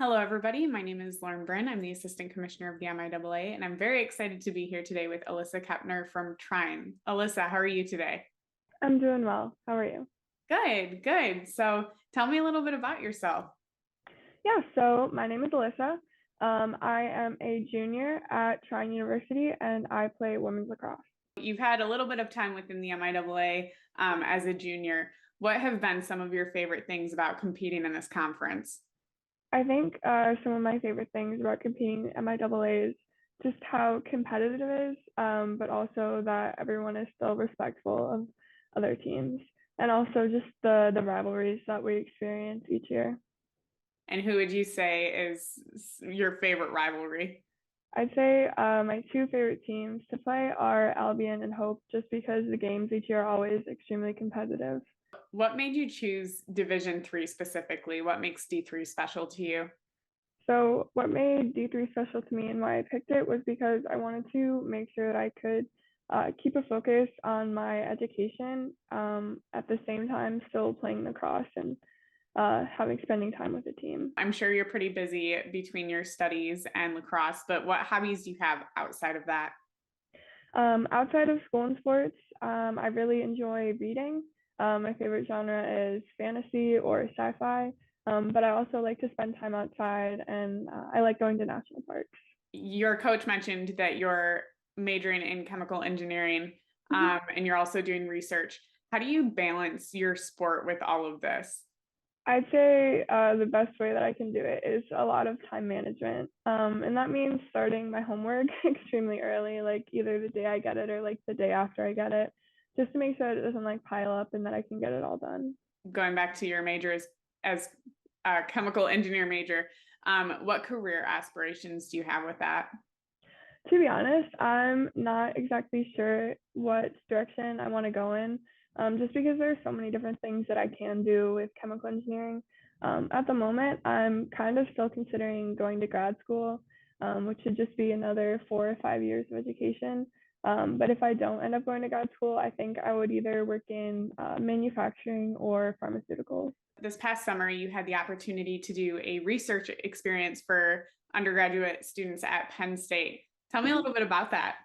Hello, everybody. My name is Lauren Bryn. I'm the Assistant Commissioner of the MIAA, and I'm very excited to be here today with Alyssa Keptner from Trine. Alyssa, how are you today? I'm doing well. How are you? Good, good. So tell me a little bit about yourself. Yeah, so my name is Alyssa. I am a junior at Trine University and I play women's lacrosse. You've had a little bit of time within the MIAA as a junior. What have been some of your favorite things about competing in this conference? I think some of my favorite things about competing at MIAA is just how competitive it is, but also that everyone is still respectful of other teams, and also just the rivalries that we experience each year. And who would you say is your favorite rivalry? I'd say my two favorite teams to play are Albion and Hope, just because the games each year are always extremely competitive. What made you choose Division Three specifically? What makes D3 special to you? So what made D3 special to me and why I picked it was because I wanted to make sure that I could keep a focus on my education, at the same time still playing lacrosse and spending time with the team. I'm sure you're pretty busy between your studies and lacrosse, but what hobbies do you have outside of that? Outside of school and sports, I really enjoy reading. My favorite genre is fantasy or sci-fi, but I also like to spend time outside and I like going to national parks. Your coach mentioned that you're majoring in chemical engineering, and you're also doing research. How do you balance your sport with all of this? I'd say the best way that I can do it is a lot of time management. And that means starting my homework extremely early, like either the day I get it or like the day after I get it, just to make sure that it doesn't like pile up and that I can get it all done. Going back to your major as a chemical engineer major, what career aspirations do you have with that? To be honest, I'm not exactly sure what direction I want to go in, just because there are so many different things that I can do with chemical engineering. At the moment, I'm kind of still considering going to grad school, which should just be another 4 or 5 years of education. But if I don't end up going to grad school, I think I would either work in manufacturing or pharmaceuticals. This past summer, you had the opportunity to do a research experience for undergraduate students at Penn State. Tell me a little bit about that.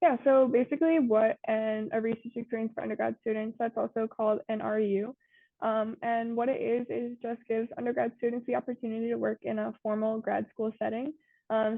Yeah, so basically a research experience for undergrad students, that's also called an REU. And what it is just gives undergrad students the opportunity to work in a formal grad school setting.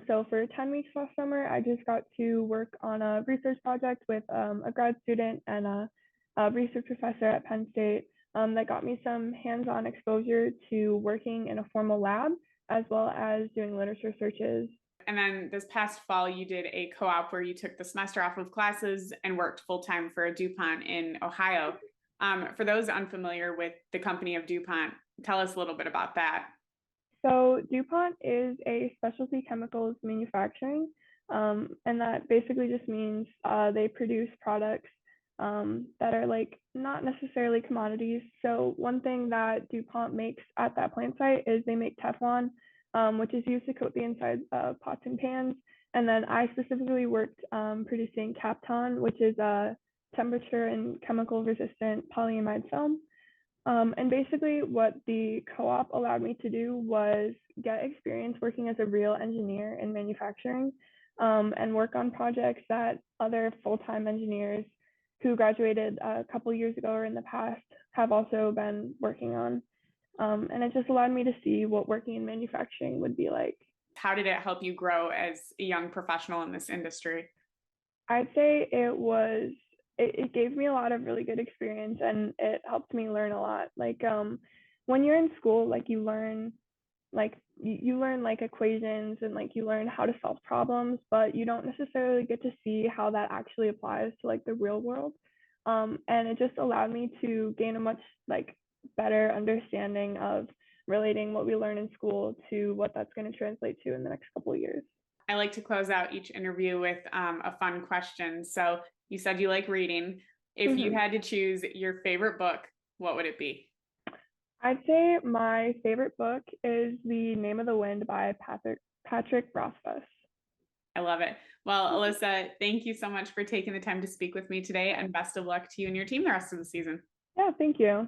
So for 10 weeks last summer, I just got to work on a research project with a grad student and a research professor at Penn State, that got me some hands-on exposure to working in a formal lab, as well as doing literature searches. And then this past fall, you did a co op where you took the semester off of classes and worked full time for DuPont in Ohio. For those unfamiliar with the company of DuPont, tell us a little bit about that. So DuPont is a specialty chemicals manufacturing, and that basically just means they produce products that are like not necessarily commodities. So one thing that DuPont makes at that plant site is they make Teflon, which is used to coat the inside of pots and pans. And then I specifically worked producing Kapton, which is a temperature and chemical resistant polyamide film. And basically, what the co op allowed me to do was get experience working as a real engineer in manufacturing, and work on projects that other full time engineers who graduated a couple years ago or in the past have also been working on. And it just allowed me to see what working in manufacturing would be like. How did it help you grow as a young professional in this industry? I'd say it gave me a lot of really good experience and it helped me learn a lot. Like when you're in school, like you learn like equations and like you learn how to solve problems, but you don't necessarily get to see how that actually applies to like the real world. And it just allowed me to gain a much like better understanding of relating what we learn in school to what that's going to translate to in the next couple of years. I like to close out each interview with a fun question. So you said you like reading. If you Mm-hmm. had to choose your favorite book, what would it be? I'd say my favorite book is The Name of the Wind by Patrick Rothfuss. I love it. Well, Alyssa, thank you so much for taking the time to speak with me today, and best of luck to you and your team the rest of the season. Yeah, thank you.